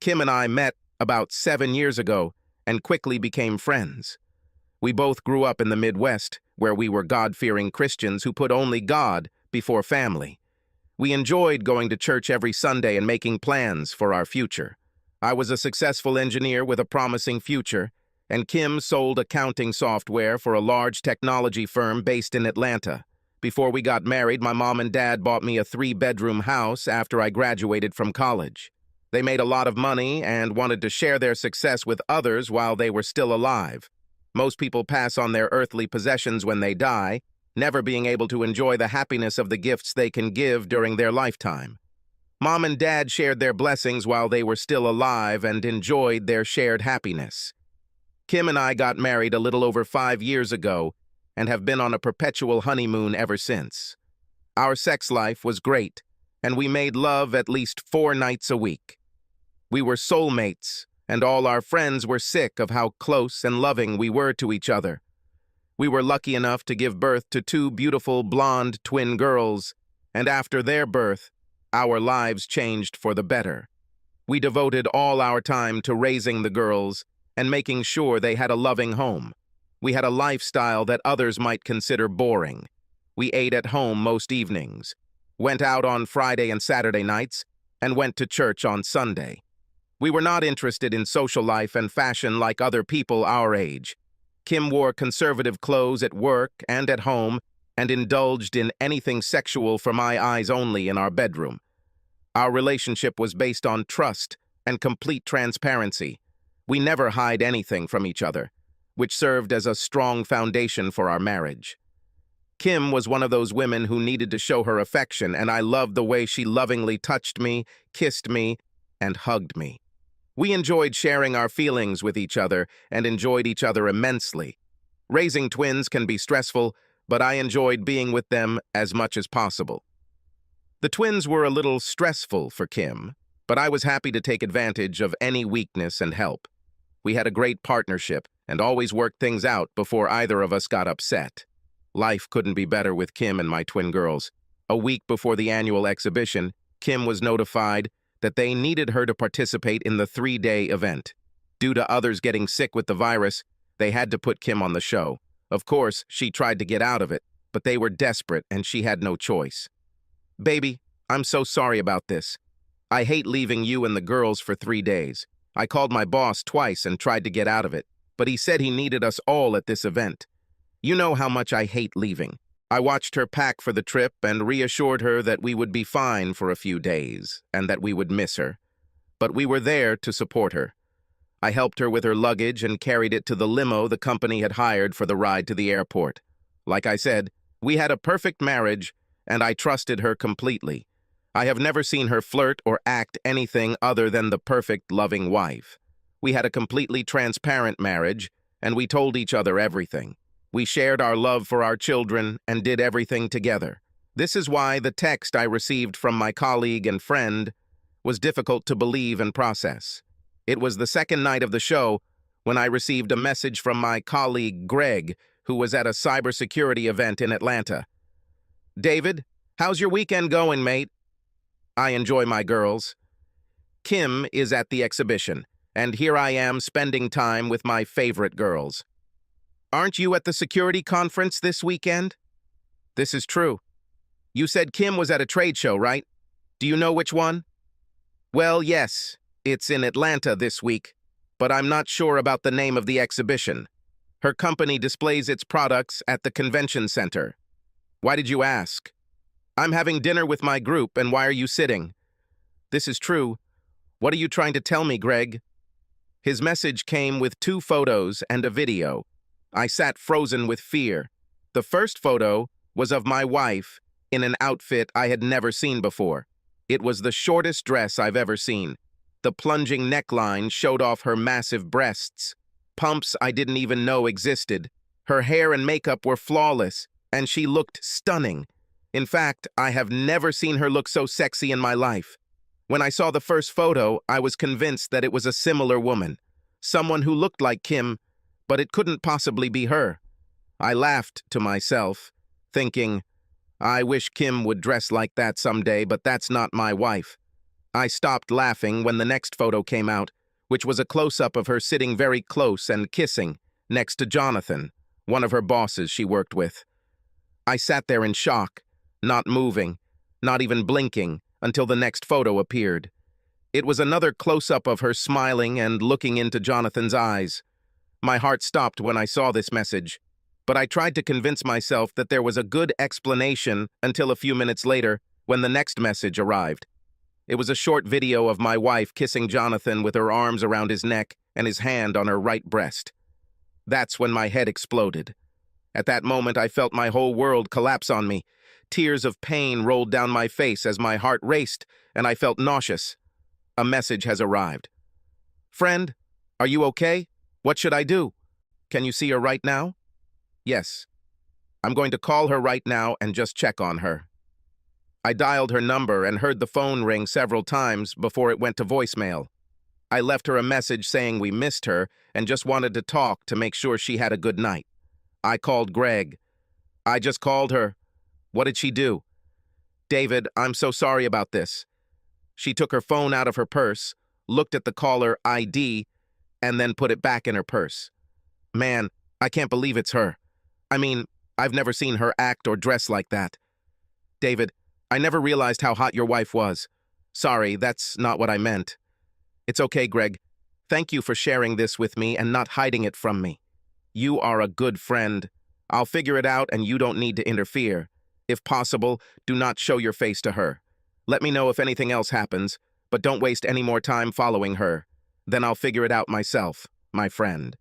Kim and I met about 7 years ago and quickly became friends. We both grew up in the Midwest, where we were God-fearing Christians who put only God before family. We enjoyed going to church every Sunday and making plans for our future. I was a successful engineer with a promising future, and Kim sold accounting software for a large technology firm based in Atlanta. Before we got married, my mom and dad bought me a 3-bedroom house after I graduated from college. They made a lot of money and wanted to share their success with others while they were still alive. Most people pass on their earthly possessions when they die, never being able to enjoy the happiness of the gifts they can give during their lifetime. Mom and Dad shared their blessings while they were still alive and enjoyed their shared happiness. Kim and I got married a little over 5 years ago and have been on a perpetual honeymoon ever since. Our sex life was great, and we made love at least 4 nights a week. We were soulmates, and all our friends were sick of how close and loving we were to each other. We were lucky enough to give birth to 2 beautiful blonde twin girls, and after their birth, our lives changed for the better. We devoted all our time to raising the girls and making sure they had a loving home. We had a lifestyle that others might consider boring. We ate at home most evenings, went out on Friday and Saturday nights, and went to church on Sunday. We were not interested in social life and fashion like other people our age. Kim wore conservative clothes at work and at home and indulged in anything sexual for my eyes only in our bedroom. Our relationship was based on trust and complete transparency. We never hid anything from each other, which served as a strong foundation for our marriage. Kim was one of those women who needed to show her affection, and I loved the way she lovingly touched me, kissed me, and hugged me. We enjoyed sharing our feelings with each other and enjoyed each other immensely. Raising twins can be stressful, but I enjoyed being with them as much as possible. The twins were a little stressful for Kim, but I was happy to take advantage of any weakness and help. We had a great partnership and always worked things out before either of us got upset. Life couldn't be better with Kim and my twin girls. A week before the annual exhibition, Kim was notified that they needed her to participate in the 3-day event. Due to others getting sick with the virus, they had to put Kim on the show. Of course, she tried to get out of it, but they were desperate and she had no choice. "Baby, I'm so sorry about this. I hate leaving you and the girls for 3 days. I called my boss twice and tried to get out of it, but he said he needed us all at this event. You know how much I hate leaving." I watched her pack for the trip and reassured her that we would be fine for a few days and that we would miss her. But we were there to support her. I helped her with her luggage and carried it to the limo the company had hired for the ride to the airport. Like I said, we had a perfect marriage, and I trusted her completely. I have never seen her flirt or act anything other than the perfect, loving wife. We had a completely transparent marriage, and we told each other everything. We shared our love for our children and did everything together. This is why the text I received from my colleague and friend was difficult to believe and process. It was the second night of the show when I received a message from my colleague Greg, who was at a cybersecurity event in Atlanta. "David, how's your weekend going, mate?" "I enjoy my girls." "Kim is at the exhibition, and here I am spending time with my favorite girls." "Aren't you at the security conference this weekend?" "This is true." "You said Kim was at a trade show, right? Do you know which one?" "Well, yes, it's in Atlanta this week, but I'm not sure about the name of the exhibition. Her company displays its products at the convention center." "Why did you ask?" "I'm having dinner with my group, and why are you sitting?" "This is true. What are you trying to tell me, Greg?" His message came with 2 photos and a video. I sat frozen with fear. The first photo was of my wife in an outfit I had never seen before. It was the shortest dress I've ever seen. The plunging neckline showed off her massive breasts, pumps I didn't even know existed. Her hair and makeup were flawless, and she looked stunning. In fact, I have never seen her look so sexy in my life. When I saw the first photo, I was convinced that it was a similar woman, someone who looked like Kim, but it couldn't possibly be her. I laughed to myself, thinking, I wish Kim would dress like that someday, but that's not my wife. I stopped laughing when the next photo came out, which was a close-up of her sitting very close and kissing next to Jonathan, one of her bosses she worked with. I sat there in shock, not moving, not even blinking, until the next photo appeared. It was another close-up of her smiling and looking into Jonathan's eyes. My heart stopped when I saw this message, but I tried to convince myself that there was a good explanation until a few minutes later when the next message arrived. It was a short video of my wife kissing Jonathan with her arms around his neck and his hand on her right breast. That's when my head exploded. At that moment, I felt my whole world collapse on me. Tears of pain rolled down my face as my heart raced, and I felt nauseous. A message has arrived. Friend, are you okay? What should I do? Can you see her right now? Yes. I'm going to call her right now and just check on her. I dialed her number and heard the phone ring several times before it went to voicemail. I left her a message saying we missed her and just wanted to talk to make sure she had a good night. I called Greg. I just called her. What did she do? David, I'm so sorry about this. She took her phone out of her purse, looked at the caller ID, and then put it back in her purse. Man, I can't believe it's her. I mean, I've never seen her act or dress like that. David, I never realized how hot your wife was. Sorry, that's not what I meant. It's okay, Greg. Thank you for sharing this with me and not hiding it from me. You are a good friend. I'll figure it out and you don't need to interfere. If possible, do not show your face to her. Let me know if anything else happens, but don't waste any more time following her. Then I'll figure it out myself, my friend.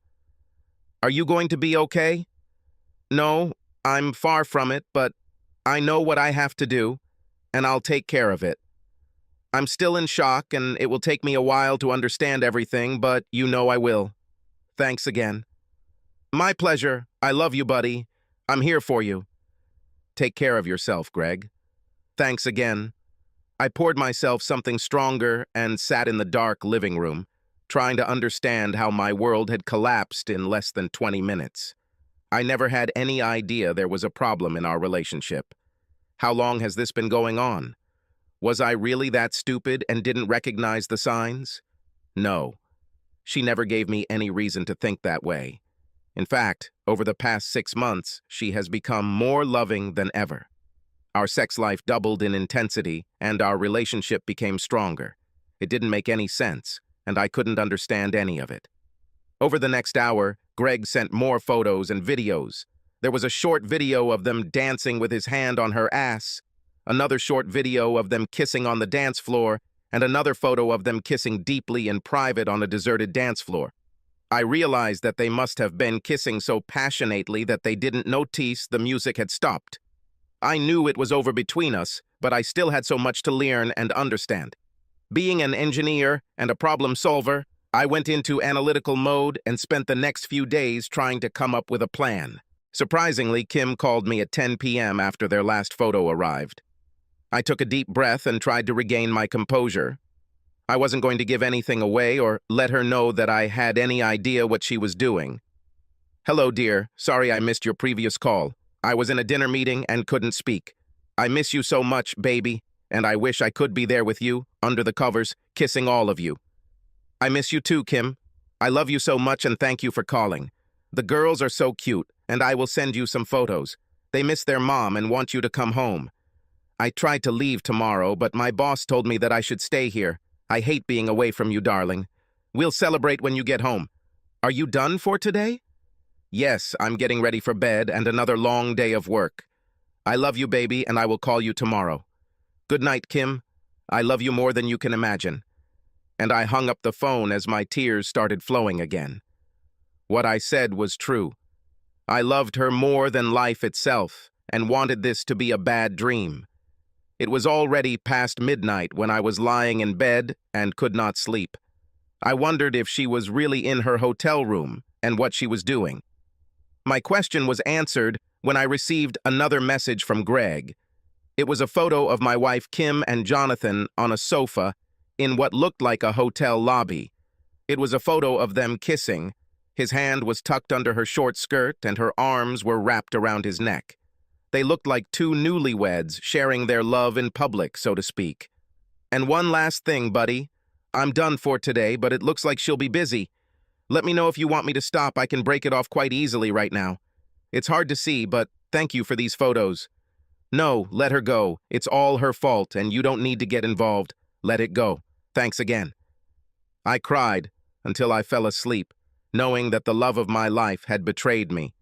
Are you going to be okay? No, I'm far from it, but I know what I have to do, and I'll take care of it. I'm still in shock, and it will take me a while to understand everything, but you know I will. Thanks again. My pleasure. I love you, buddy. I'm here for you. Take care of yourself, Greg. Thanks again. I poured myself something stronger and sat in the dark living room, trying to understand how my world had collapsed in less than 20 minutes. I never had any idea there was a problem in our relationship. How long has this been going on? Was I really that stupid and didn't recognize the signs? No. She never gave me any reason to think that way. In fact, over the past 6 months, she has become more loving than ever. Our sex life doubled in intensity, and our relationship became stronger. It didn't make any sense, and I couldn't understand any of it. Over the next hour, Greg sent more photos and videos. There was a short video of them dancing with his hand on her ass, another short video of them kissing on the dance floor, and another photo of them kissing deeply in private on a deserted dance floor. I realized that they must have been kissing so passionately that they didn't notice the music had stopped. I knew it was over between us, but I still had so much to learn and understand. Being an engineer and a problem solver, I went into analytical mode and spent the next few days trying to come up with a plan. Surprisingly, Kim called me at 10 p.m. after their last photo arrived. I took a deep breath and tried to regain my composure. I wasn't going to give anything away or let her know that I had any idea what she was doing. Hello, dear. Sorry I missed your previous call. I was in a dinner meeting and couldn't speak. I miss you so much, baby, and I wish I could be there with you, under the covers, kissing all of you. I miss you too, Kim. I love you so much and thank you for calling. The girls are so cute, and I will send you some photos. They miss their mom and want you to come home. I tried to leave tomorrow, but my boss told me that I should stay here. I hate being away from you, darling. We'll celebrate when you get home. Are you done for today? Yes, I'm getting ready for bed and another long day of work. I love you, baby, and I will call you tomorrow. Good night, Kim. I love you more than you can imagine. And I hung up the phone as my tears started flowing again. What I said was true. I loved her more than life itself and wanted this to be a bad dream. It was already past midnight when I was lying in bed and could not sleep. I wondered if she was really in her hotel room and what she was doing. My question was answered when I received another message from Greg. It was a photo of my wife Kim and Jonathan on a sofa in what looked like a hotel lobby. It was a photo of them kissing. His hand was tucked under her short skirt and her arms were wrapped around his neck. They looked like two newlyweds sharing their love in public, so to speak. And one last thing, buddy. I'm done for today, but it looks like she'll be busy. Let me know if you want me to stop. I can break it off quite easily right now. It's hard to see, but thank you for these photos. No, let her go. It's all her fault, and you don't need to get involved. Let it go. Thanks again. I cried until I fell asleep, knowing that the love of my life had betrayed me,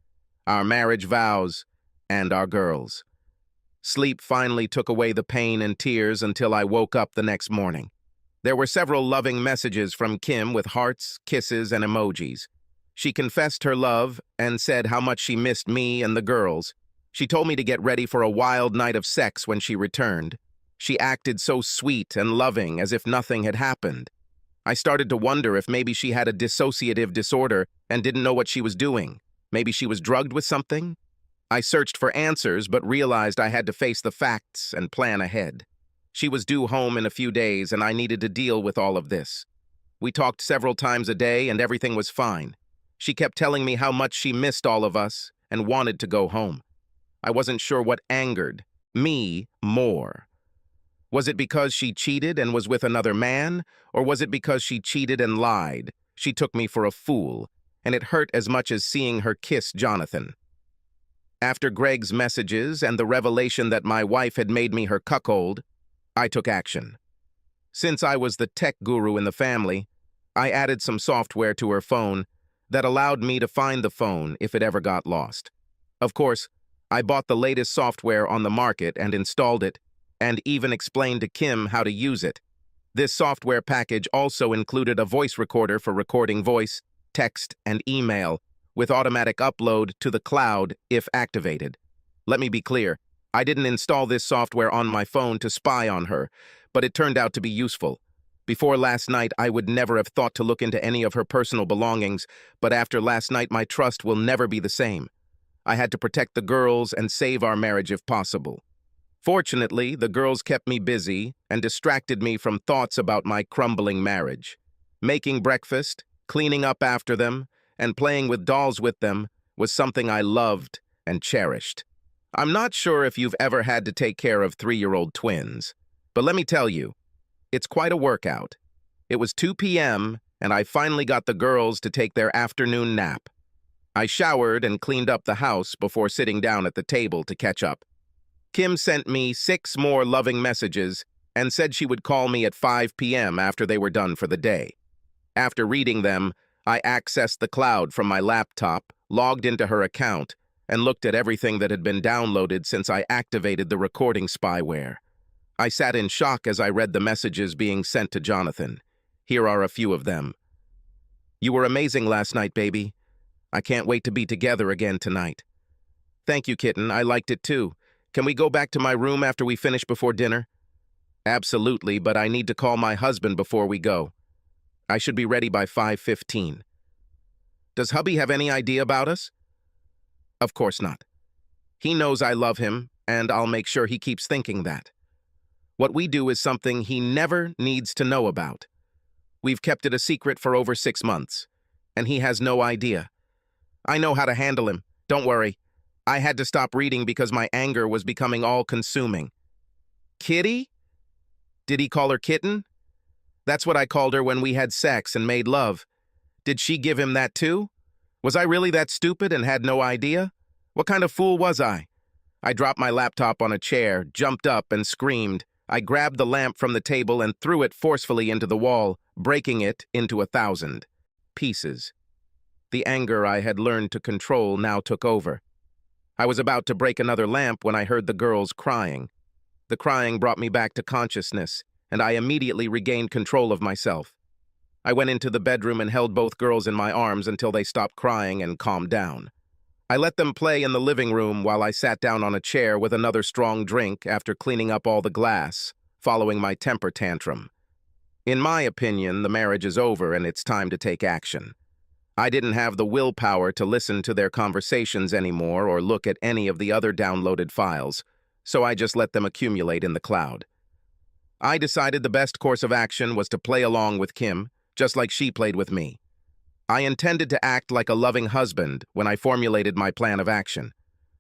our marriage vows, and our girls. Sleep finally took away the pain and tears until I woke up the next morning. There were several loving messages from Kim with hearts, kisses, and emojis. She confessed her love and said how much she missed me and the girls. She told me to get ready for a wild night of sex when she returned. She acted so sweet and loving, as if nothing had happened. I started to wonder if maybe she had a dissociative disorder and didn't know what she was doing. Maybe she was drugged with something? I searched for answers, but realized I had to face the facts and plan ahead. She was due home in a few days, and I needed to deal with all of this. We talked several times a day, and everything was fine. She kept telling me how much she missed all of us and wanted to go home. I wasn't sure what angered me more. Was it because she cheated and was with another man, or was it because she cheated and lied? She took me for a fool, and it hurt as much as seeing her kiss Jonathan. After Greg's messages and the revelation that my wife had made me her cuckold, I took action. Since I was the tech guru in the family, I added some software to her phone that allowed me to find the phone if it ever got lost. Of course, I bought the latest software on the market and installed it, and even explained to Kim how to use it. This software package also included a voice recorder for recording voice, text, and email, with automatic upload to the cloud if activated. Let me be clear, I didn't install this software on my phone to spy on her, but it turned out to be useful. Before last night, I would never have thought to look into any of her personal belongings, but after last night, my trust will never be the same. I had to protect the girls and save our marriage if possible. Fortunately, the girls kept me busy and distracted me from thoughts about my crumbling marriage. Making breakfast, cleaning up after them, and playing with dolls with them was something I loved and cherished. I'm not sure if you've ever had to take care of 3-year-old twins, but let me tell you, it's quite a workout. It was 2 p.m., and I finally got the girls to take their afternoon nap. I showered and cleaned up the house before sitting down at the table to catch up. Kim sent me 6 more loving messages and said she would call me at 5 p.m. after they were done for the day. After reading them, I accessed the cloud from my laptop, logged into her account, and looked at everything that had been downloaded since I activated the recording spyware. I sat in shock as I read the messages being sent to Jonathan. Here are a few of them. You were amazing last night, baby. I can't wait to be together again tonight. Thank you, kitten. I liked it too. Can we go back to my room after we finish before dinner? Absolutely, but I need to call my husband before we go. I should be ready by 5:15. Does hubby have any idea about us? Of course not. He knows I love him, and I'll make sure he keeps thinking that. What we do is something he never needs to know about. We've kept it a secret for over 6 months, and he has no idea. I know how to handle him. Don't worry. I had to stop reading because my anger was becoming all-consuming. Kitty? Did he call her kitten? That's what I called her when we had sex and made love. Did she give him that too? Was I really that stupid and had no idea? What kind of fool was I? I dropped my laptop on a chair, jumped up, and screamed. I grabbed the lamp from the table and threw it forcefully into the wall, breaking it into 1,000 pieces. The anger I had learned to control now took over. I was about to break another lamp when I heard the girls crying. The crying brought me back to consciousness, and I immediately regained control of myself. I went into the bedroom and held both girls in my arms until they stopped crying and calmed down. I let them play in the living room while I sat down on a chair with another strong drink after cleaning up all the glass, following my temper tantrum. In my opinion, the marriage is over and it's time to take action. I didn't have the willpower to listen to their conversations anymore or look at any of the other downloaded files, so I just let them accumulate in the cloud. I decided the best course of action was to play along with Kim, just like she played with me. I intended to act like a loving husband when I formulated my plan of action.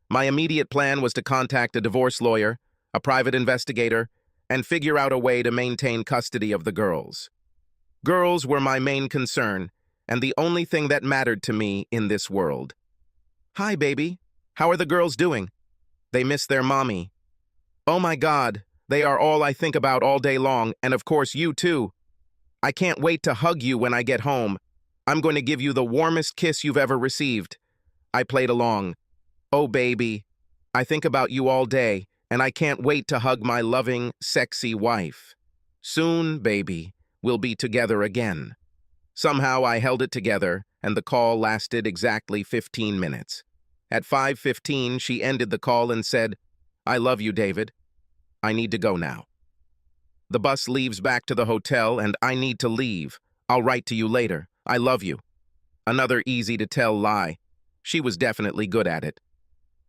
My immediate plan was to contact a divorce lawyer, a private investigator, and figure out a way to maintain custody of the girls. Girls were my main concern, and the only thing that mattered to me in this world. "Hi, baby. How are the girls doing? They miss their mommy." "Oh my God, they are all I think about all day long, and of course you too. I can't wait to hug you when I get home. I'm going to give you the warmest kiss you've ever received." I played along. "Oh baby, I think about you all day, and I can't wait to hug my loving, sexy wife. Soon, baby, we'll be together again." Somehow I held it together, and the call lasted exactly 15 minutes. At 5:15, she ended the call and said, "I love you, David. I need to go now. The bus leaves back to the hotel, and I need to leave. I'll write to you later. I love you." Another easy-to-tell lie. She was definitely good at it.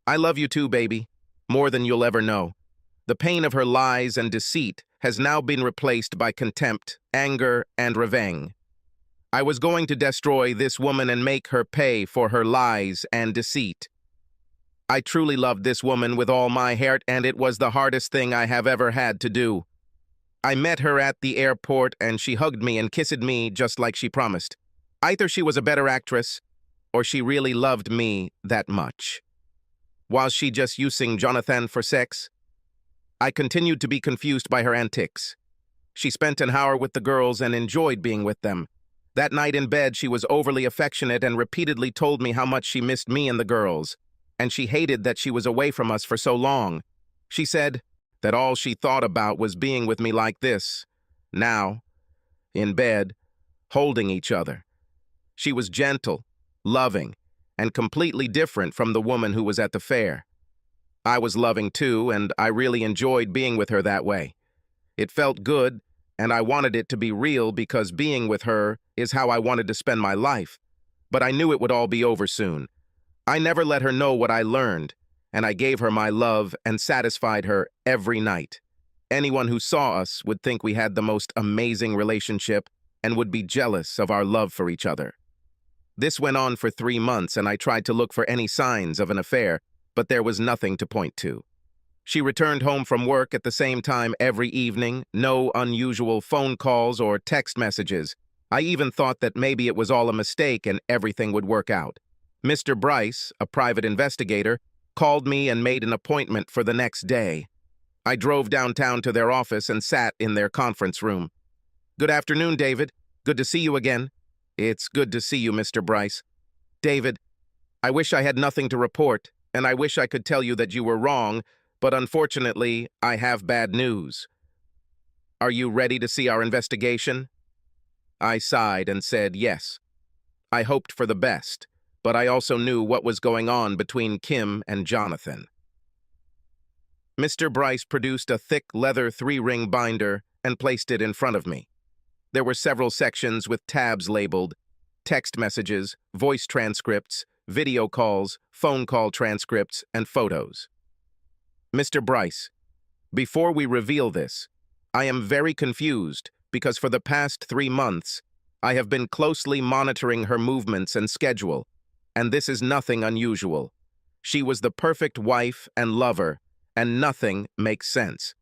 "I love you too, baby. More than you'll ever know." The pain of her lies and deceit has now been replaced by contempt, anger, and revenge. I was going to destroy this woman and make her pay for her lies and deceit. I truly loved this woman with all my heart, and it was the hardest thing I have ever had to do. I met her at the airport, and she hugged me and kissed me just like she promised. Either she was a better actress, or she really loved me that much. Was she just using Jonathan for sex? I continued to be confused by her antics. She spent an hour with the girls and enjoyed being with them. That night in bed, she was overly affectionate and repeatedly told me how much she missed me and the girls, and she hated that she was away from us for so long. She said that all she thought about was being with me like this, now, in bed, holding each other. She was gentle, loving, and completely different from the woman who was at the fair. I was loving too, and I really enjoyed being with her that way. It felt good, and I wanted it to be real because being with her is how I wanted to spend my life. But I knew it would all be over soon. I never let her know what I learned, and I gave her my love and satisfied her every night. Anyone who saw us would think we had the most amazing relationship and would be jealous of our love for each other. This went on for 3 months, and I tried to look for any signs of an affair, but there was nothing to point to. She returned home from work at the same time every evening, no unusual phone calls or text messages. I even thought that maybe it was all a mistake and everything would work out. Mr. Bryce, a private investigator, called me and made an appointment for the next day. I drove downtown to their office and sat in their conference room. "Good afternoon, David. Good to see you again." "It's good to see you, Mr. Bryce." "David, I wish I had nothing to report, and I wish I could tell you that you were wrong, but unfortunately, I have bad news." "Are you ready to see our investigation?" I sighed and said yes. I hoped for the best, but I also knew what was going on between Kim and Jonathan. Mr. Bryce produced a thick leather 3-ring binder and placed it in front of me. There were several sections with tabs labeled text messages, voice transcripts, video calls, phone call transcripts, and photos. "Mr. Bryce, before we reveal this, I am very confused because for the past 3 months, I have been closely monitoring her movements and schedule, and this is nothing unusual. She was the perfect wife and lover, and nothing makes sense."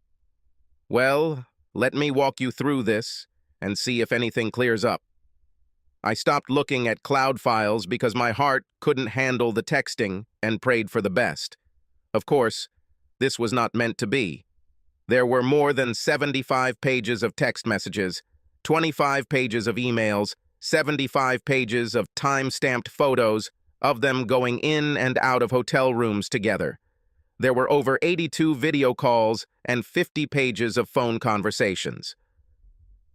"Well, let me walk you through this and see if anything clears up." I stopped looking at cloud files because my heart couldn't handle the texting and prayed for the best. Of course, this was not meant to be. There were more than 75 pages of text messages, 25 pages of emails, 75 pages of time-stamped photos of them going in and out of hotel rooms together. There were over 82 video calls and 50 pages of phone conversations.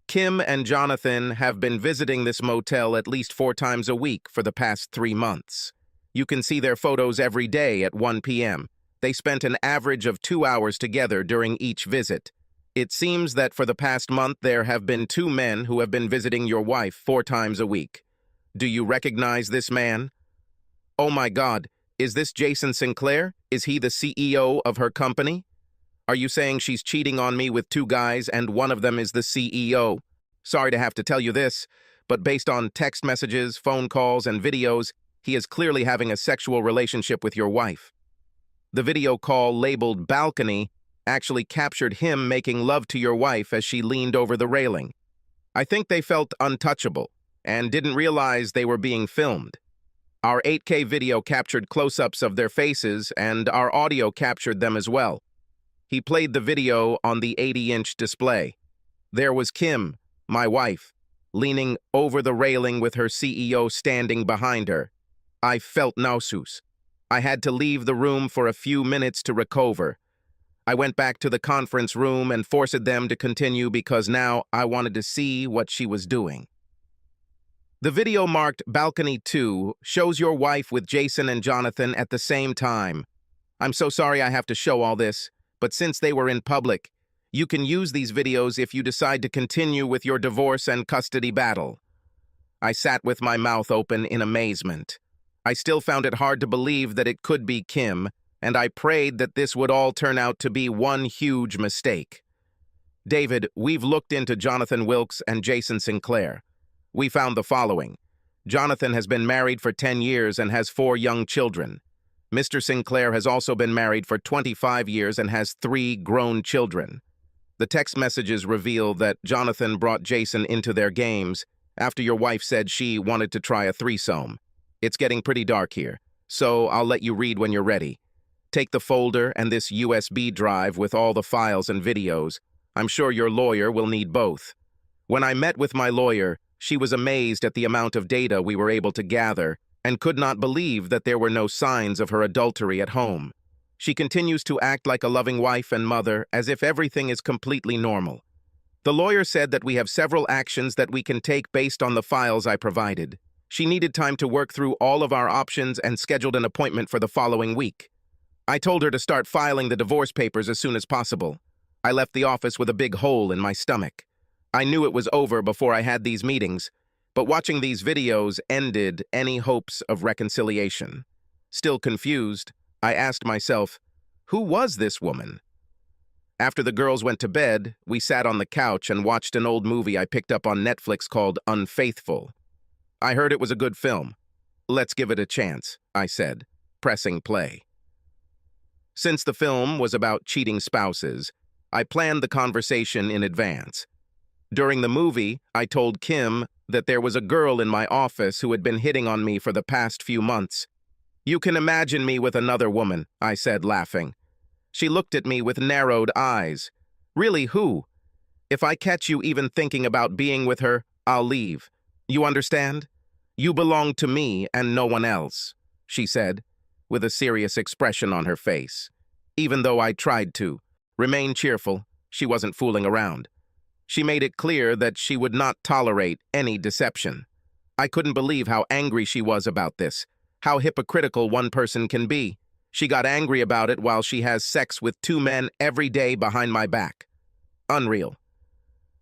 Kim and Jonathan have been visiting this motel at least 4 times a week for the past 3 months. You can see their photos every day at 1 p.m. They spent an average of 2 hours together during each visit. It seems that for the past month there have been 2 men who have been visiting your wife 4 times a week. Do you recognize this man? Oh my God, is this Jason Sinclair? Is he the CEO of her company? Are you saying she's cheating on me with 2 guys and one of them is the CEO? Sorry to have to tell you this, but based on text messages, phone calls, and videos, he is clearly having a sexual relationship with your wife. The video call labeled balcony actually captured him making love to your wife as she leaned over the railing. I think they felt untouchable and didn't realize they were being filmed. Our 8K video captured close-ups of their faces, and our audio captured them as well. He played the video on the 80-inch display. There was Kim, my wife, leaning over the railing with her CEO standing behind her. I felt nauseous. I had to leave the room for a few minutes to recover. I went back to the conference room and forced them to continue because now I wanted to see what she was doing. The video marked Balcony 2 shows your wife with Jason and Jonathan at the same time. I'm so sorry I have to show all this, but since they were in public, you can use these videos if you decide to continue with your divorce and custody battle. I sat with my mouth open in amazement. I still found it hard to believe that it could be Kim, and I prayed that this would all turn out to be one huge mistake. David, we've looked into Jonathan Wilkes and Jason Sinclair. We found the following. Jonathan has been married for 10 years and has 4 young children. Mr. Sinclair has also been married for 25 years and has 3 grown children. The text messages reveal that Jonathan brought Jason into their games after your wife said she wanted to try a threesome. It's getting pretty dark here, so I'll let you read when you're ready. Take the folder and this USB drive with all the files and videos. I'm sure your lawyer will need both. When I met with my lawyer, she was amazed at the amount of data we were able to gather and could not believe that there were no signs of her adultery at home. She continues to act like a loving wife and mother as if everything is completely normal. The lawyer said that we have several actions that we can take based on the files I provided. She needed time to work through all of our options and scheduled an appointment for the following week. I told her to start filing the divorce papers as soon as possible. I left the office with a big hole in my stomach. I knew it was over before I had these meetings, but watching these videos ended any hopes of reconciliation. Still confused, I asked myself, who was this woman? After the girls went to bed, we sat on the couch and watched an old movie I picked up on Netflix called Unfaithful. I heard it was a good film. Let's give it a chance, I said, pressing play. Since the film was about cheating spouses, I planned the conversation in advance. During the movie, I told Kim that there was a girl in my office who had been hitting on me for the past few months. You can imagine me with another woman, I said, laughing. She looked at me with narrowed eyes. Really, who? If I catch you even thinking about being with her, I'll leave. You understand? You belong to me and no one else, she said, with a serious expression on her face. Even though I tried to remain cheerful, she wasn't fooling around. She made it clear that she would not tolerate any deception. I couldn't believe how angry she was about this, how hypocritical one person can be. She got angry about it while she has sex with 2 men every day behind my back. Unreal.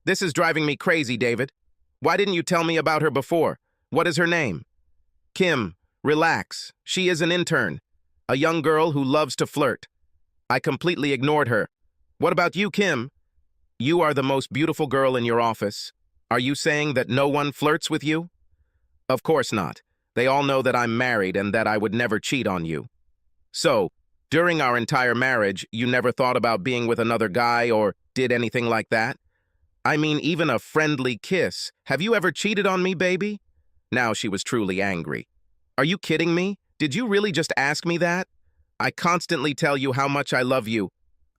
This is driving me crazy, David. Why didn't you tell me about her before? What is her name? Kim, relax. She is an intern, a young girl who loves to flirt. I completely ignored her. What about you, Kim? You are the most beautiful girl in your office. Are you saying that no one flirts with you? Of course not. They all know that I'm married and that I would never cheat on you. So, during our entire marriage, you never thought about being with another guy or did anything like that? I mean, even a friendly kiss. Have you ever cheated on me, baby? Now she was truly angry. Are you kidding me? Did you really just ask me that? I constantly tell you how much I love you.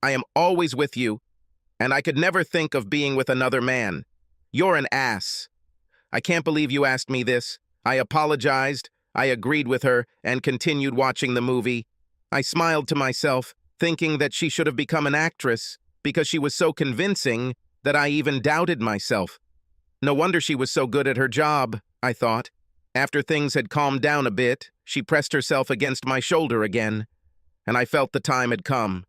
I am always with you, and I could never think of being with another man. You're an ass. I can't believe you asked me this. I apologized, I agreed with her, and continued watching the movie. I smiled to myself, thinking that she should have become an actress, because she was so convincing that I even doubted myself. No wonder she was so good at her job, I thought. After things had calmed down a bit, she pressed herself against my shoulder again, and I felt the time had come.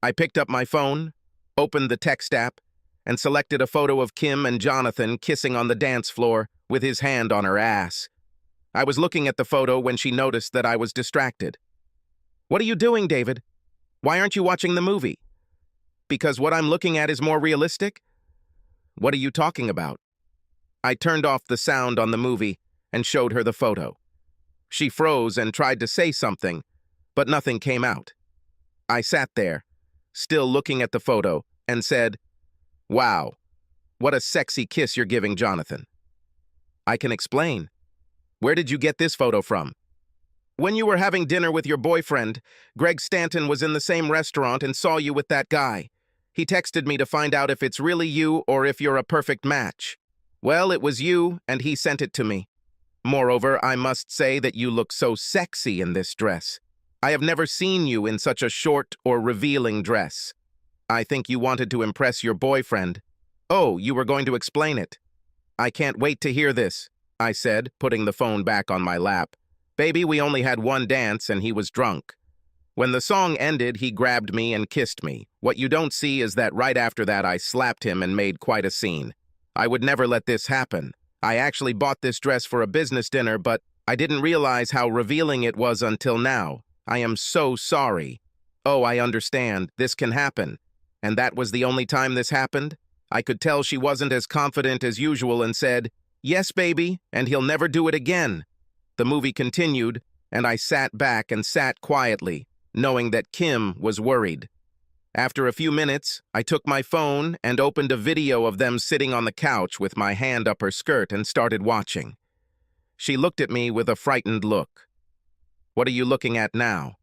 I picked up my phone, opened the text app, and selected a photo of Kim and Jonathan kissing on the dance floor with his hand on her ass. I was looking at the photo when she noticed that I was distracted. What are you doing, David? Why aren't you watching the movie? Because what I'm looking at is more realistic? What are you talking about? I turned off the sound on the movie and showed her the photo. She froze and tried to say something, but nothing came out. I sat there, still looking at the photo, and said, "Wow, what a sexy kiss you're giving Jonathan." "I can explain. Where did you get this photo from?" "When you were having dinner with your boyfriend, Greg Stanton was in the same restaurant and saw you with that guy. He texted me to find out if it's really you or if you're a perfect match. Well, it was you, and he sent it to me. Moreover, I must say that you look so sexy in this dress. I have never seen you in such a short or revealing dress. I think you wanted to impress your boyfriend. Oh, you were going to explain it." "I can't wait to hear this," I said, putting the phone back on my lap. "Baby, we only had one dance and he was drunk. When the song ended, he grabbed me and kissed me. What you don't see is that right after that I slapped him and made quite a scene. I would never let this happen. I actually bought this dress for a business dinner, but I didn't realize how revealing it was until now. I am so sorry." "Oh, I understand. This can happen. And that was the only time this happened?" I could tell she wasn't as confident as usual and said, "Yes, baby, and he'll never do it again." The movie continued, and I sat back and sat quietly, knowing that Kim was worried. After a few minutes, I took my phone and opened a video of them sitting on the couch with my hand up her skirt and started watching. She looked at me with a frightened look. "What are you looking at now?"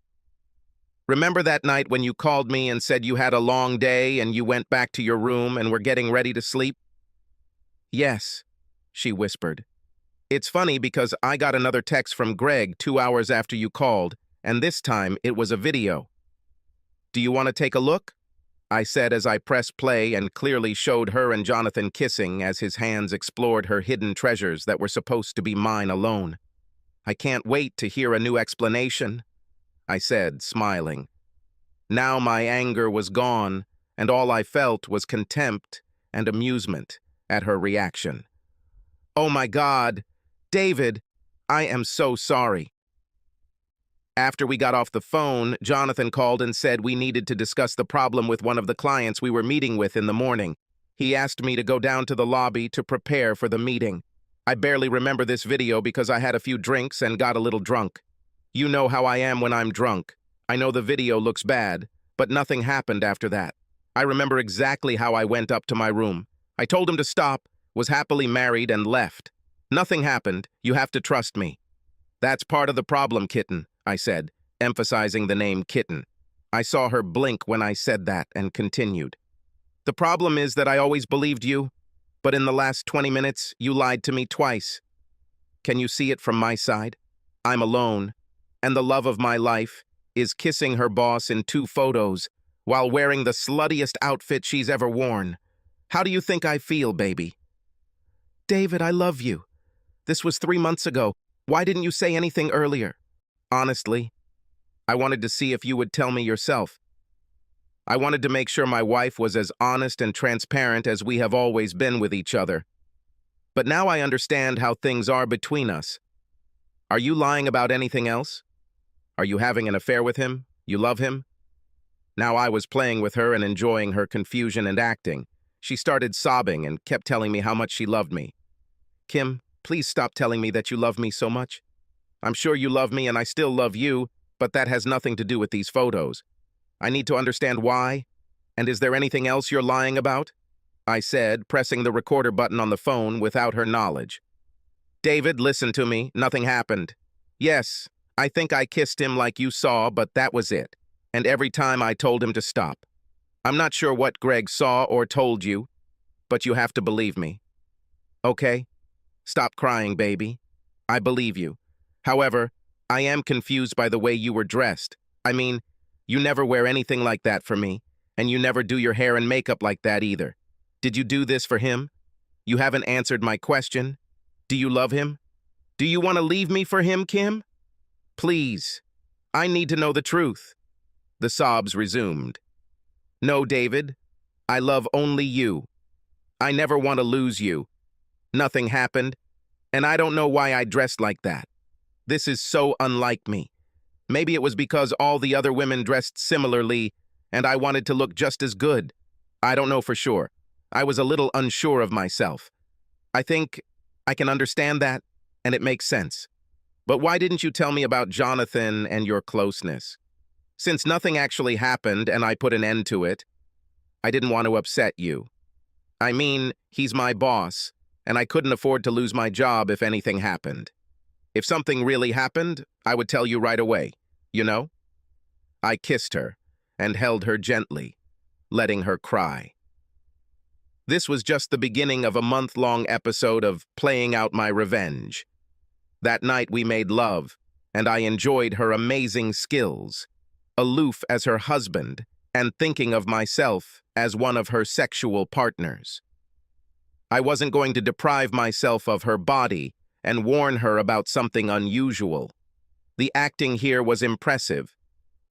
"Remember that night when you called me and said you had a long day and you went back to your room and were getting ready to sleep?" "Yes," she whispered. "It's funny because I got another text from Greg 2 hours after you called, and this time it was a video. Do you want to take a look?" I said as I pressed play and clearly showed her and Jonathan kissing as his hands explored her hidden treasures that were supposed to be mine alone. "I can't wait to hear a new explanation," I said, smiling. Now my anger was gone, and all I felt was contempt and amusement at her reaction. "Oh my God, David, I am so sorry." After we got off the phone, Jonathan called and said we needed to discuss the problem with one of the clients we were meeting with in the morning. He asked me to go down to the lobby to prepare for the meeting. I barely remember this video because I had a few drinks and got a little drunk. You know how I am when I'm drunk. I know the video looks bad, but nothing happened after that. I remember exactly how I went up to my room. I told him to stop, was happily married, and left. Nothing happened. You have to trust me. "That's part of the problem, kitten," I said, emphasizing the name kitten. I saw her blink when I said that and continued. "The problem is that I always believed you, but in the last 20 minutes, you lied to me twice. Can you see it from my side? I'm alone, and the love of my life is kissing her boss in 2 photos while wearing the sluttiest outfit she's ever worn. How do you think I feel, baby?" "David, I love you. This was 3 months ago. Why didn't you say anything earlier?" "Honestly, I wanted to see if you would tell me yourself. I wanted to make sure my wife was as honest and transparent as we have always been with each other. But now I understand how things are between us. Are you lying about anything else? Are you having an affair with him? You love him?" Now I was playing with her and enjoying her confusion and acting. She started sobbing and kept telling me how much she loved me. "Kim, please stop telling me that you love me so much. I'm sure you love me and I still love you, but that has nothing to do with these photos. I need to understand why. And is there anything else you're lying about?" I said, pressing the recorder button on the phone without her knowledge. "David, listen to me. Nothing happened. Yes, I think I kissed him like you saw, but that was it. And every time I told him to stop. I'm not sure what Greg saw or told you, but you have to believe me. Okay? Stop crying, baby. I believe you. However, I am confused by the way you were dressed. I mean, you never wear anything like that for me, and you never do your hair and makeup like that either. Did you do this for him? You haven't answered my question. Do you love him? Do you want to leave me for him, Kim? Please, I need to know the truth." The sobs resumed. "No, David, I love only you. I never want to lose you. Nothing happened, and I don't know why I dressed like that. This is so unlike me. Maybe it was because all the other women dressed similarly, and I wanted to look just as good. I don't know for sure. I was a little unsure of myself. I think I can understand that, and it makes sense. But why didn't you tell me about Jonathan and your closeness? Since nothing actually happened and I put an end to it, I didn't want to upset you. I mean, he's my boss, and I couldn't afford to lose my job if anything happened. If something really happened, I would tell you right away, you know? I kissed her and held her gently, letting her cry. This was just the beginning of a month-long episode of playing out my revenge. That night we made love, and I enjoyed her amazing skills, aloof as her husband, and thinking of myself as one of her sexual partners. I wasn't going to deprive myself of her body and warn her about something unusual. The acting here was impressive,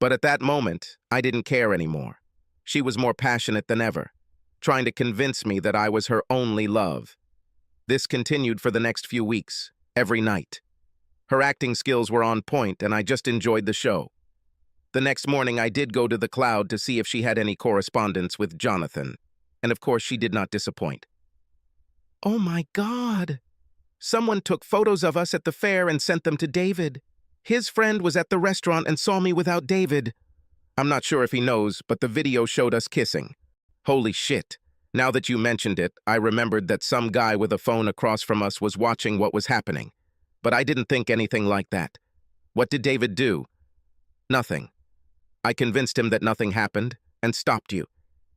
but at that moment, I didn't care anymore. She was more passionate than ever, trying to convince me that I was her only love. This continued for the next few weeks, every night. Her acting skills were on point, and I just enjoyed the show. The next morning, I did go to the cloud to see if she had any correspondence with Jonathan, and of course, she did not disappoint. Oh my God! Someone took photos of us at the fair and sent them to David. His friend was at the restaurant and saw me without David. I'm not sure if he knows, but the video showed us kissing. Holy shit. Now that you mentioned it, I remembered that some guy with a phone across from us was watching what was happening. But I didn't think anything like that. What did David do? Nothing. I convinced him that nothing happened and stopped you.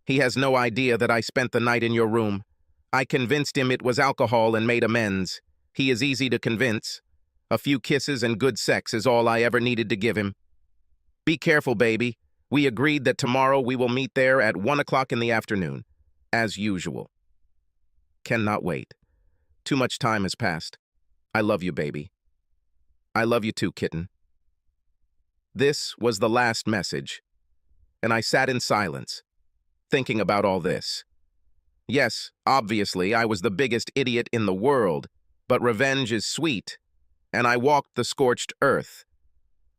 He has no idea that I spent the night in your room. I convinced him it was alcohol and made amends. He is easy to convince. A few kisses and good sex is all I ever needed to give him. Be careful, baby. We agreed that tomorrow we will meet there at 1 o'clock in the afternoon, as usual. Cannot wait. Too much time has passed. I love you, baby. I love you too, kitten. This was the last message, and I sat in silence, thinking about all this. Yes, obviously, I was the biggest idiot in the world, but revenge is sweet, and I walked the scorched earth.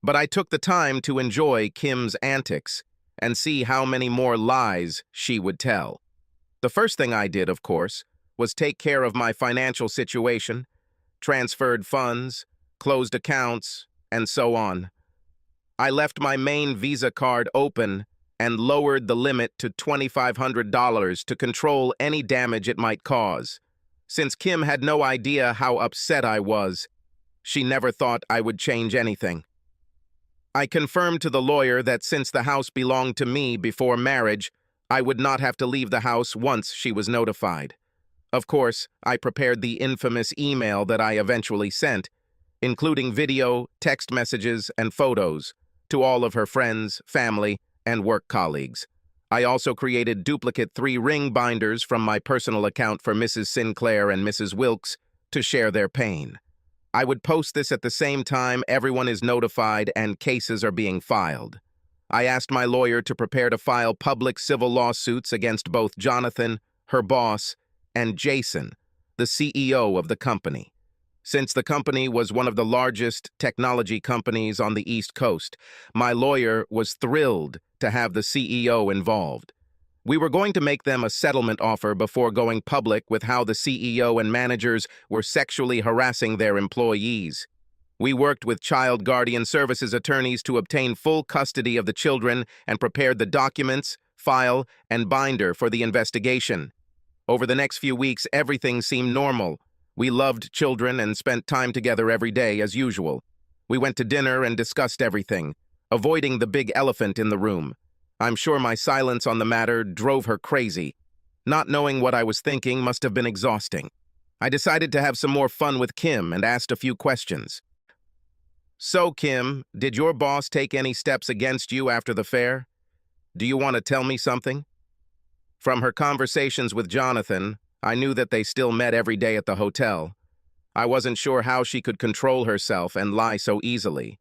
But I took the time to enjoy Kim's antics and see how many more lies she would tell. The first thing I did, of course, was take care of my financial situation, transferred funds, closed accounts, and so on. I left my main Visa card open and lowered the limit to $2,500 to control any damage it might cause. Since Kim had no idea how upset I was, she never thought I would change anything. I confirmed to the lawyer that since the house belonged to me before marriage, I would not have to leave the house once she was notified. Of course, I prepared the infamous email that I eventually sent, including video, text messages, and photos, to all of her friends, family, and work colleagues. I also created duplicate 3-ring binders from my personal account for Mrs. Sinclair and Mrs. Wilkes to share their pain. I would post this at the same time everyone is notified and cases are being filed. I asked my lawyer to prepare to file public civil lawsuits against both Jonathan, her boss, and Jason, the CEO of the company. Since the company was one of the largest technology companies on the East Coast, my lawyer was thrilled to have the CEO involved. We were going to make them a settlement offer before going public with how the CEO and managers were sexually harassing their employees. We worked with child guardian services attorneys to obtain full custody of the children and prepared the documents, file, and binder for the investigation. Over the next few weeks, everything seemed normal. We loved children and spent time together every day as usual. We went to dinner and discussed everything, avoiding the big elephant in the room. I'm sure my silence on the matter drove her crazy. Not knowing what I was thinking must have been exhausting. I decided to have some more fun with Kim and asked a few questions. So, Kim, did your boss take any steps against you after the fair? Do you want to tell me something? From her conversations with Jonathan, I knew that they still met every day at the hotel. I wasn't sure how she could control herself and lie so easily.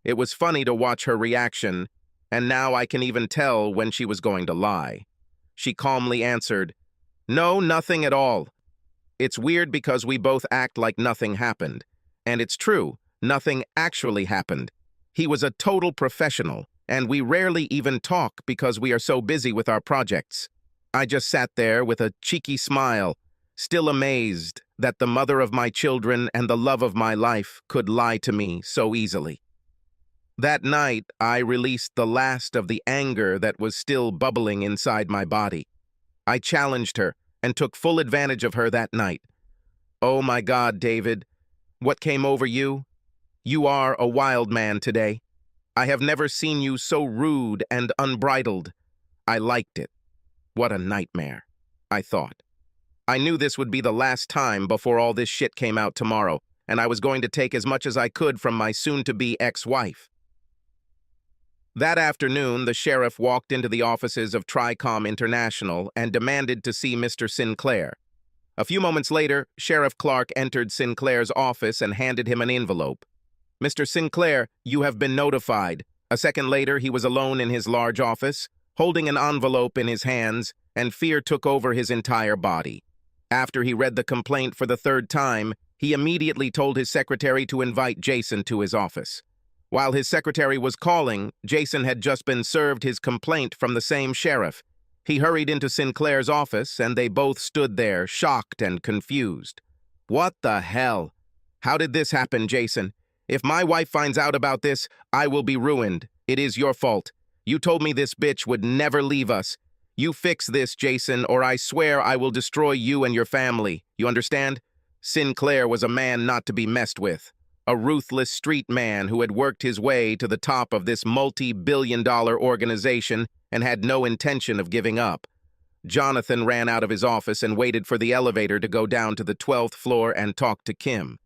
It was funny to watch her reaction, and now I can even tell when she was going to lie. She calmly answered, "No, nothing at all. It's weird because we both act like nothing happened. And it's true, nothing actually happened. He was a total professional, and we rarely even talk because we are so busy with our projects." I just sat there with a cheeky smile, still amazed that the mother of my children and the love of my life could lie to me so easily. That night, I released the last of the anger that was still bubbling inside my body. I challenged her and took full advantage of her that night. Oh my God, David, what came over you? You are a wild man today. I have never seen you so rude and unbridled. I liked it. What a nightmare, I thought. I knew this would be the last time before all this shit came out tomorrow, and I was going to take as much as I could from my soon-to-be ex-wife. That afternoon, the sheriff walked into the offices of Tricom International and demanded to see Mr. Sinclair. A few moments later, Sheriff Clark entered Sinclair's office and handed him an envelope. "Mr. Sinclair, you have been notified." A second later, he was alone in his large office, holding an envelope in his hands, and fear took over his entire body. After he read the complaint for the third time, he immediately told his secretary to invite Jason to his office. While his secretary was calling, Jason had just been served his complaint from the same sheriff. He hurried into Sinclair's office, and they both stood there, shocked and confused. "What the hell? How did this happen, Jason? If my wife finds out about this, I will be ruined. It is your fault. You told me this bitch would never leave us. You fix this, Jason, or I swear I will destroy you and your family. You understand?" Sinclair was a man not to be messed with. A ruthless street man who had worked his way to the top of this multi-billion-dollar organization and had no intention of giving up. Jonathan ran out of his office and waited for the elevator to go down to the 12th floor and talk to Kim.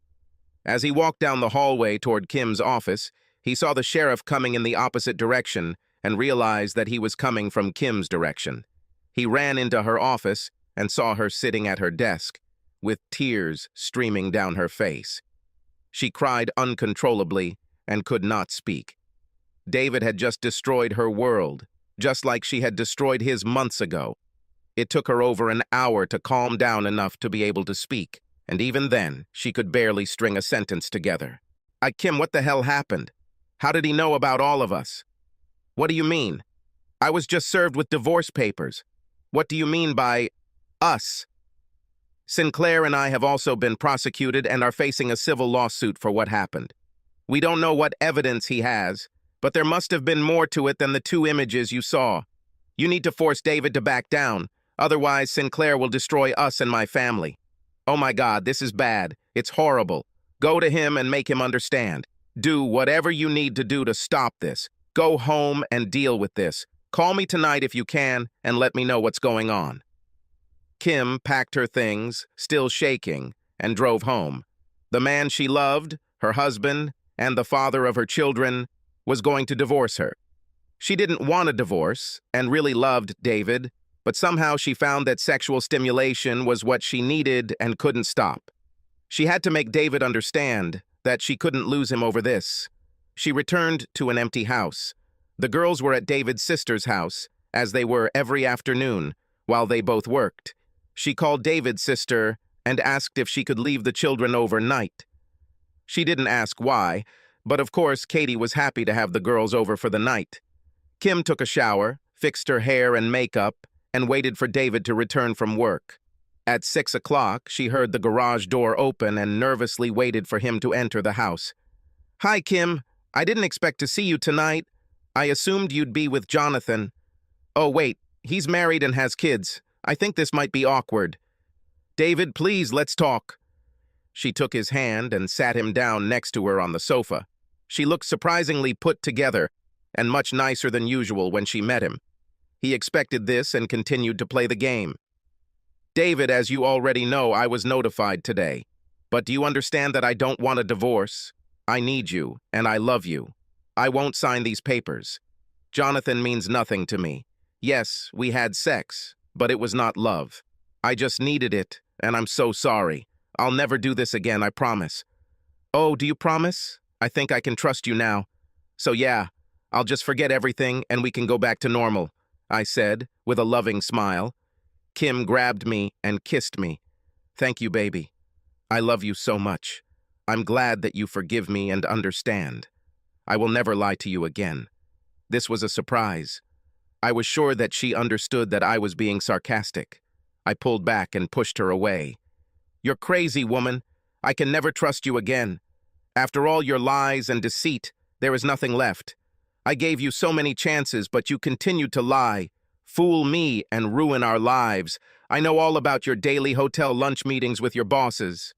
As he walked down the hallway toward Kim's office, he saw the sheriff coming in the opposite direction and realized that he was coming from Kim's direction. He ran into her office and saw her sitting at her desk, with tears streaming down her face. She cried uncontrollably and could not speak. David had just destroyed her world, just like she had destroyed his months ago. It took her over an hour to calm down enough to be able to speak, and even then, she could barely string a sentence together. Kim, what the hell happened? How did he know about all of us?" "What do you mean? I was just served with divorce papers. What do you mean by us?" "Sinclair and I have also been prosecuted and are facing a civil lawsuit for what happened. We don't know what evidence he has, but there must have been more to it than the 2 images you saw. You need to force David to back down, otherwise Sinclair will destroy us and my family. Oh my God, this is bad. It's horrible. Go to him and make him understand. Do whatever you need to do to stop this. Go home and deal with this. Call me tonight if you can and let me know what's going on." Kim packed her things, still shaking, and drove home. The man she loved, her husband, and the father of her children, was going to divorce her. She didn't want a divorce and really loved David, but somehow she found that sexual stimulation was what she needed and couldn't stop. She had to make David understand that she couldn't lose him over this. She returned to an empty house. The girls were at David's sister's house, as they were every afternoon, while they both worked. She called David's sister and asked if she could leave the children overnight. She didn't ask why, but of course Katie was happy to have the girls over for the night. Kim took a shower, fixed her hair and makeup, and waited for David to return from work. At 6 o'clock, she heard the garage door open and nervously waited for him to enter the house. "Hi, Kim. I didn't expect to see you tonight. I assumed you'd be with Jonathan. Oh, wait, he's married and has kids. I think this might be awkward. David, please, let's talk." She took his hand and sat him down next to her on the sofa. She looked surprisingly put together and much nicer than usual when she met him. He expected this and continued to play the game. "David, as you already know, I was notified today. But do you understand that I don't want a divorce? I need you, and I love you. I won't sign these papers. Jonathan means nothing to me. Yes, we had sex, but it was not love. I just needed it, and I'm so sorry. I'll never do this again, I promise." "Oh, do you promise? I think I can trust you now. So yeah, I'll just forget everything and we can go back to normal," I said, with a loving smile. Kim grabbed me and kissed me. "Thank you, baby. I love you so much. I'm glad that you forgive me and understand. I will never lie to you again. This was a surprise. I was sure that she understood that I was being sarcastic. I pulled back and pushed her away. "You're crazy, woman. I can never trust you again. After all your lies and deceit, There is nothing left. I gave you so many chances, but you continued to lie, fool me, and ruin our lives. I know all about your daily hotel lunch meetings with your bosses.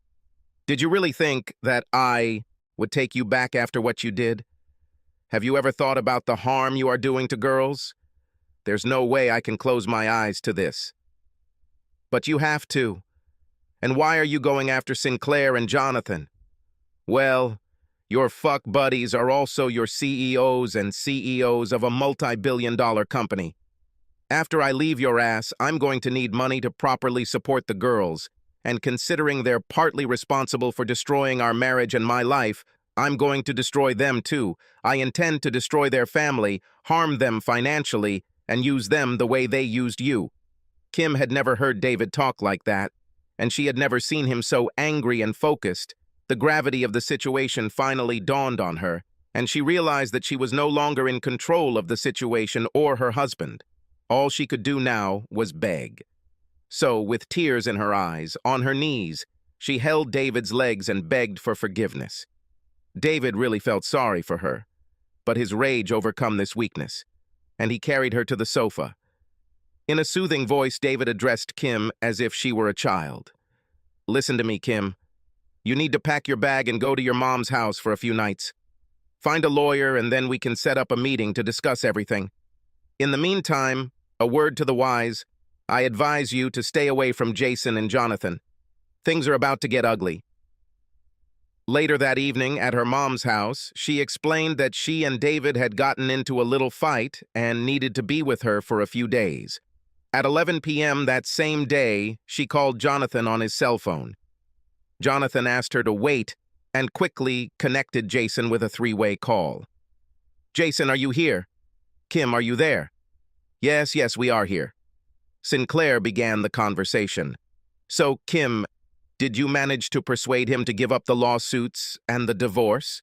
Did you really think that I would take you back after what you did? Have you ever thought about the harm you are doing to girls? There's no way I can close my eyes to this. But you have to. And why are you going after Sinclair and Jonathan? Well, your fuck buddies are also your CEOs and CEOs of a multi-billion-dollar company. After I leave your ass, I'm going to need money to properly support the girls, and considering they're partly responsible for destroying our marriage and my life, I'm going to destroy them too. I intend to destroy their family, harm them financially, and use them the way they used you. Kim had never heard David talk like that, and she had never seen him so angry and focused. The gravity of the situation finally dawned on her, and she realized that she was no longer in control of the situation or her husband. All she could do now was beg. So, with tears in her eyes, on her knees, she held David's legs and begged for forgiveness. David really felt sorry for her, but his rage overcome this weakness, and he carried her to the sofa. In a soothing voice, David addressed Kim as if she were a child. Listen to me, Kim. You need to pack your bag and go to your mom's house for a few nights. Find a lawyer, and then we can set up a meeting to discuss everything. In the meantime, a word to the wise, I advise you to stay away from Jason and Jonathan. Things are about to get ugly. Later that evening, at her mom's house, she explained that she and David had gotten into a little fight and needed to be with her for a few days. At 11 p.m. that same day, she called Jonathan on his cell phone. Jonathan asked her to wait and quickly connected Jason with a three-way call. Jason, are you here? Kim, are you there? Yes, we are here. Sinclair began the conversation. So, Kim, did you manage to persuade him to give up the lawsuits and the divorce?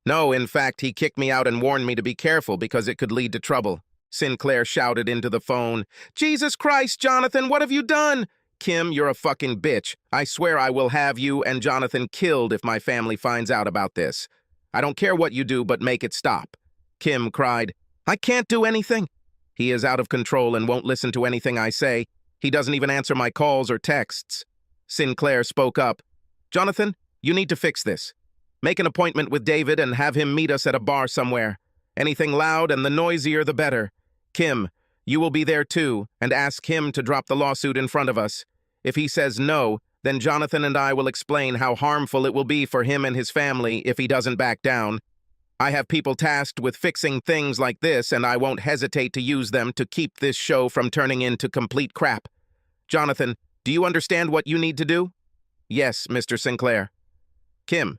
No, in fact, he kicked me out and warned me to be careful because it could lead to trouble. Sinclair shouted into the phone. Jesus Christ, Jonathan, what have you done? Kim, you're a fucking bitch. I swear I will have you and Jonathan killed if my family finds out about this. I don't care what you do, but make it stop. Kim cried, I can't do anything. He is out of control and won't listen to anything I say. He doesn't even answer my calls or texts. Sinclair spoke up. Jonathan, you need to fix this. Make an appointment with David and have him meet us at a bar somewhere. Anything loud and the noisier the better. Kim, you will be there too, and ask him to drop the lawsuit in front of us. If he says no, then Jonathan and I will explain how harmful it will be for him and his family if he doesn't back down. I have people tasked with fixing things like this, and I won't hesitate to use them to keep this show from turning into complete crap. Jonathan, do you understand what you need to do? Yes, Mr. Sinclair. Kim,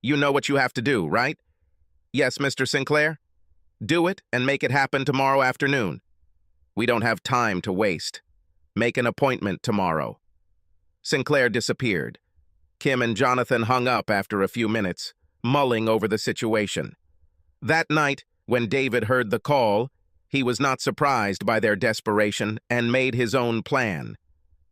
you know what you have to do, right? Yes, Mr. Sinclair. Do it and make it happen tomorrow afternoon. We don't have time to waste. Make an appointment tomorrow. Sinclair disappeared. Kim and Jonathan hung up after a few minutes, mulling over the situation. That night, when David heard the call, he was not surprised by their desperation and made his own plan.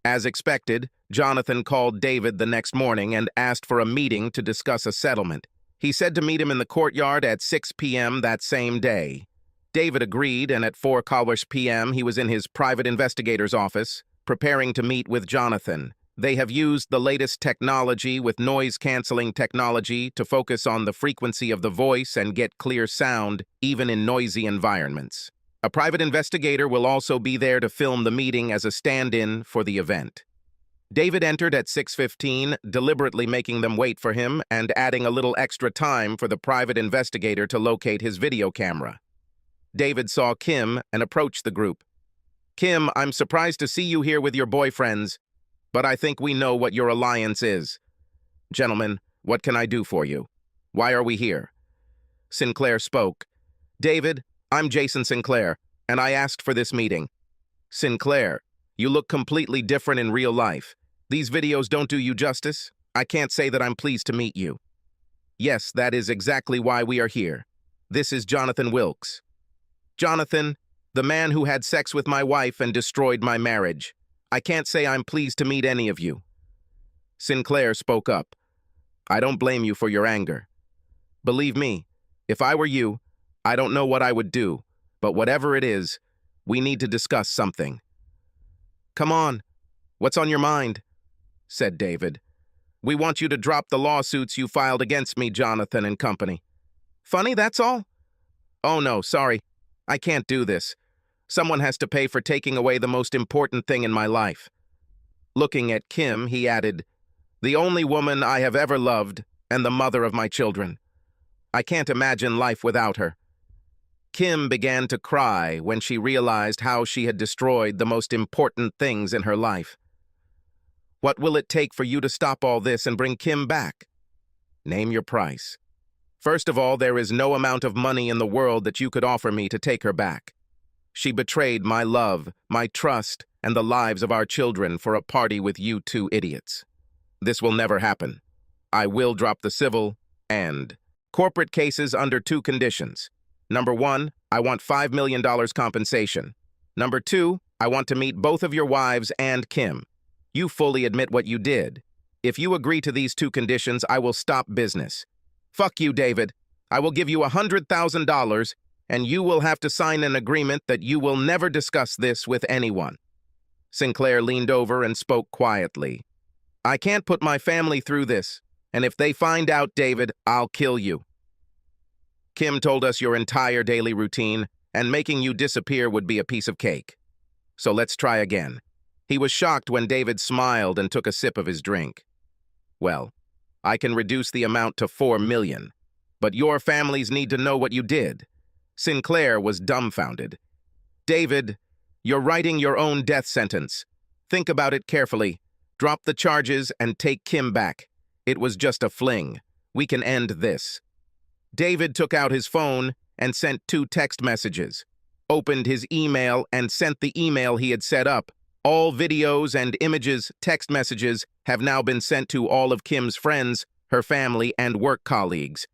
As expected, Jonathan called David the next morning and asked for a meeting to discuss a settlement. He said to meet him in the courtyard at 6 p.m. that same day. David agreed, and at 4 p.m. he was in his private investigator's office, preparing to meet with Jonathan. They have used the latest technology with noise-canceling technology to focus on the frequency of the voice and get clear sound, even in noisy environments. A private investigator will also be there to film the meeting as a stand-in for the event. David entered at 6:15, deliberately making them wait for him and adding a little extra time for the private investigator to locate his video camera. David saw Kim and approached the group. Kim, I'm surprised to see you here with your boyfriends, but I think we know what your alliance is. Gentlemen, what can I do for you? Why are we here? Sinclair spoke. David, I'm Jason Sinclair, and I asked for this meeting. Sinclair, you look completely different in real life. These videos don't do you justice. I can't say that I'm pleased to meet you. Yes, that is exactly why we are here. This is Jonathan Wilkes. Jonathan, the man who had sex with my wife and destroyed my marriage. I can't say I'm pleased to meet any of you. Sinclair spoke up. I don't blame you for your anger. Believe me, If I were you, I don't know what I would do, but whatever it is, we need to discuss something. Come on, what's on your mind? Said David. We want you to drop the lawsuits you filed against me, Jonathan and company. Funny, that's all? Oh no, sorry. I can't do this. Someone has to pay for taking away the most important thing in my life. Looking at Kim, he added, the only woman I have ever loved and the mother of my children. I can't imagine life without her. Kim began to cry when she realized how she had destroyed the most important things in her life. What will it take for you to stop all this and bring Kim back? Name your price. First of all, there is no amount of money in the world that you could offer me to take her back. She betrayed my love, my trust, and the lives of our children for a party with you two idiots. This will never happen. I will drop the civil and corporate cases under two conditions. Number one, I want $5 million compensation. Number two, I want to meet both of your wives and Kim. You fully admit what you did. If you agree to these two conditions, I will stop business. Fuck you, David. I will give you $100,000, and you will have to sign an agreement that you will never discuss this with anyone. Sinclair leaned over and spoke quietly. I can't put my family through this, and if they find out, David, I'll kill you. Kim told us your entire daily routine, and making you disappear would be a piece of cake. So let's try again. He was shocked when David smiled and took a sip of his drink. Well, I can reduce the amount to $4 million, but your families need to know what you did. Sinclair was dumbfounded. David, you're writing your own death sentence. Think about it carefully. Drop the charges and take Kim back. It was just a fling. We can end this. David took out his phone and sent 2 text messages, opened his email and sent the email he had set up. All videos and images, text messages, have now been sent to all of Kim's friends, her family, and work colleagues.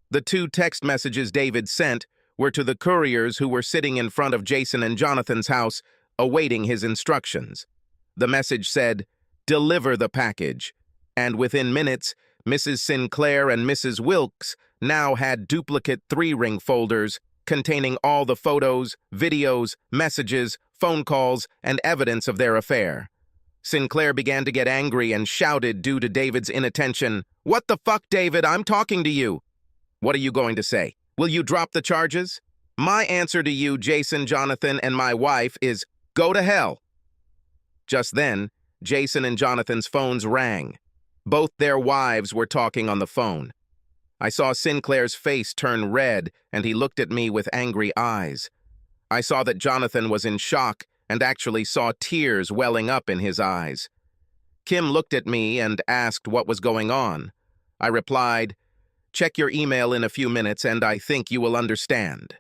The 2 text messages David sent were to the couriers who were sitting in front of Jason and Jonathan's house, awaiting his instructions. The message said, "Deliver the package," and within minutes, Mrs. Sinclair and Mrs. Wilkes now had duplicate 3-ring folders containing all the photos, videos, messages, phone calls, and evidence of their affair. Sinclair began to get angry and shouted due to David's inattention, "What the fuck, David? I'm talking to you." "What are you going to say? Will you drop the charges?" "My answer to you, Jason, Jonathan, and my wife is, go to hell." Just then, Jason and Jonathan's phones rang. Both their wives were talking on the phone. I saw Sinclair's face turn red, and he looked at me with angry eyes. I saw that Jonathan was in shock and actually saw tears welling up in his eyes. Kim looked at me and asked what was going on. I replied, "Check your email in a few minutes and I think you will understand."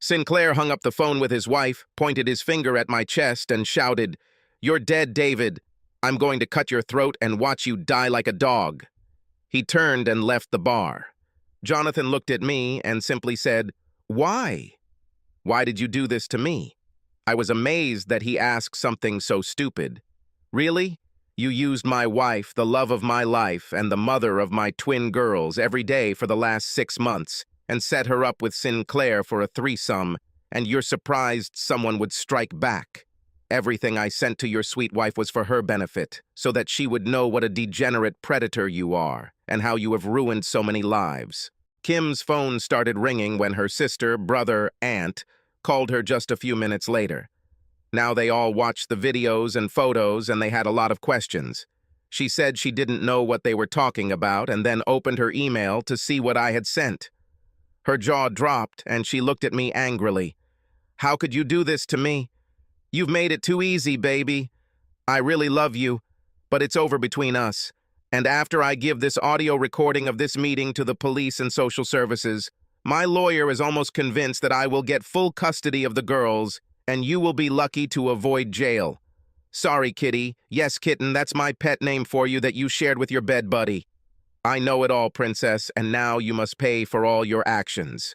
Sinclair hung up the phone with his wife, pointed his finger at my chest, and shouted, "You're dead, David. I'm going to cut your throat and watch you die like a dog." He turned and left the bar. Jonathan looked at me and simply said, "Why? Why did you do this to me?" I was amazed that he asked something so stupid. "Really? You used my wife, the love of my life, and the mother of my twin girls every day for the last 6 months, and set her up with Sinclair for a threesome, and you're surprised someone would strike back. Everything I sent to your sweet wife was for her benefit, so that she would know what a degenerate predator you are, and how you have ruined so many lives." Kim's phone started ringing when her sister, brother, aunt called her just a few minutes later. Now they all watched the videos and photos, and they had a lot of questions. She said she didn't know what they were talking about, and then opened her email to see what I had sent. Her jaw dropped, and she looked at me angrily. "How could you do this to me? You've made it too easy, baby. I really love you, but it's over between us. And after I give this audio recording of this meeting to the police and social services, my lawyer is almost convinced that I will get full custody of the girls, and you will be lucky to avoid jail. Sorry, kitty. Yes, kitten, that's my pet name for you that you shared with your bed buddy. I know it all, princess, and now you must pay for all your actions."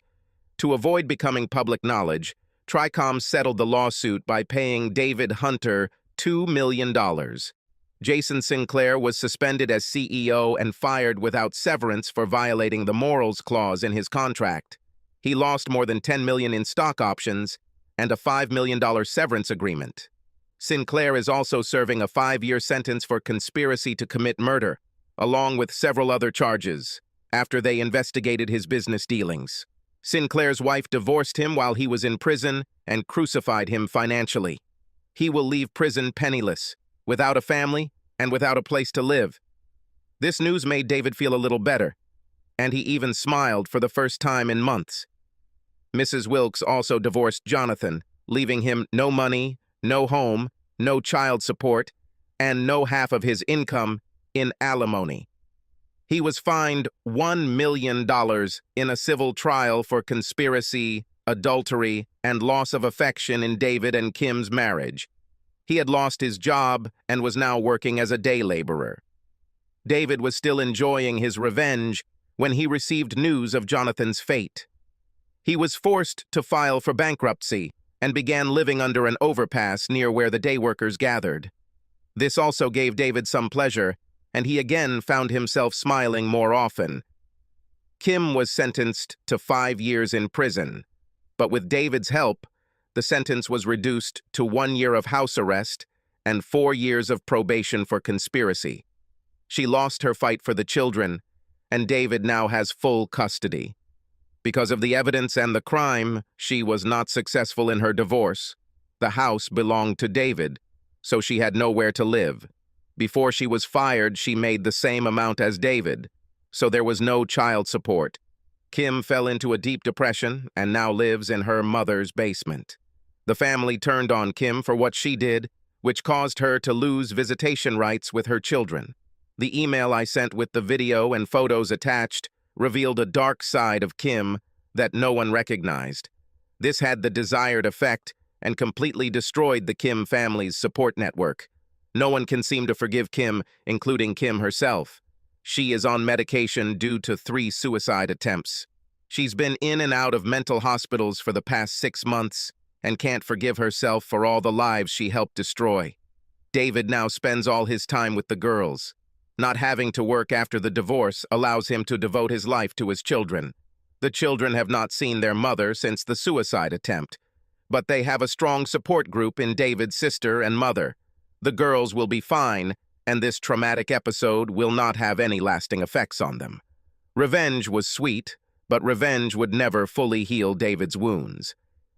To avoid becoming public knowledge, Tricom settled the lawsuit by paying David Hunter $2 million. Jason Sinclair was suspended as CEO and fired without severance for violating the morals clause in his contract. He lost more than $10 million in stock options and a $5 million severance agreement. Sinclair is also serving a 5-year sentence for conspiracy to commit murder, along with several other charges, after they investigated his business dealings. Sinclair's wife divorced him while he was in prison and crucified him financially. He will leave prison penniless, without a family and without a place to live. This news made David feel a little better, and he even smiled for the first time in months. Mrs. Wilkes also divorced Jonathan, leaving him no money, no home, no child support, and no half of his income in alimony. He was fined $1 million in a civil trial for conspiracy, adultery, and loss of affection in David and Kim's marriage. He had lost his job and was now working as a day laborer. David was still enjoying his revenge when he received news of Jonathan's fate. He was forced to file for bankruptcy and began living under an overpass near where the day workers gathered. This also gave David some pleasure, and he again found himself smiling more often. Kim was sentenced to 5 years in prison, but with David's help, the sentence was reduced to 1 year of house arrest and 4 years of probation for conspiracy. She lost her fight for the children, and David now has full custody. Because of the evidence and the crime, she was not successful in her divorce. The house belonged to David, so she had nowhere to live. Before she was fired, she made the same amount as David, so there was no child support. Kim fell into a deep depression and now lives in her mother's basement. The family turned on Kim for what she did, which caused her to lose visitation rights with her children. The email I sent with the video and photos attached revealed a dark side of Kim that no one recognized. This had the desired effect and completely destroyed the Kim family's support network. No one can seem to forgive Kim, including Kim herself. She is on medication due to 3 suicide attempts. She's been in and out of mental hospitals for the past 6 months and can't forgive herself for all the lives she helped destroy. David now spends all his time with the girls. Not having to work after the divorce allows him to devote his life to his children. The children have not seen their mother since the suicide attempt, but they have a strong support group in David's sister and mother. The girls will be fine, and this traumatic episode will not have any lasting effects on them. Revenge was sweet, but revenge would never fully heal David's wounds.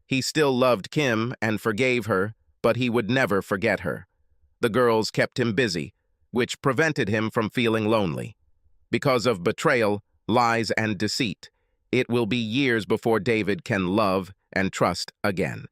He still loved Kim and forgave her, but he would never forget her. The girls kept him busy, which prevented him from feeling lonely. Because of betrayal, lies, and deceit, it will be years before David can love and trust again.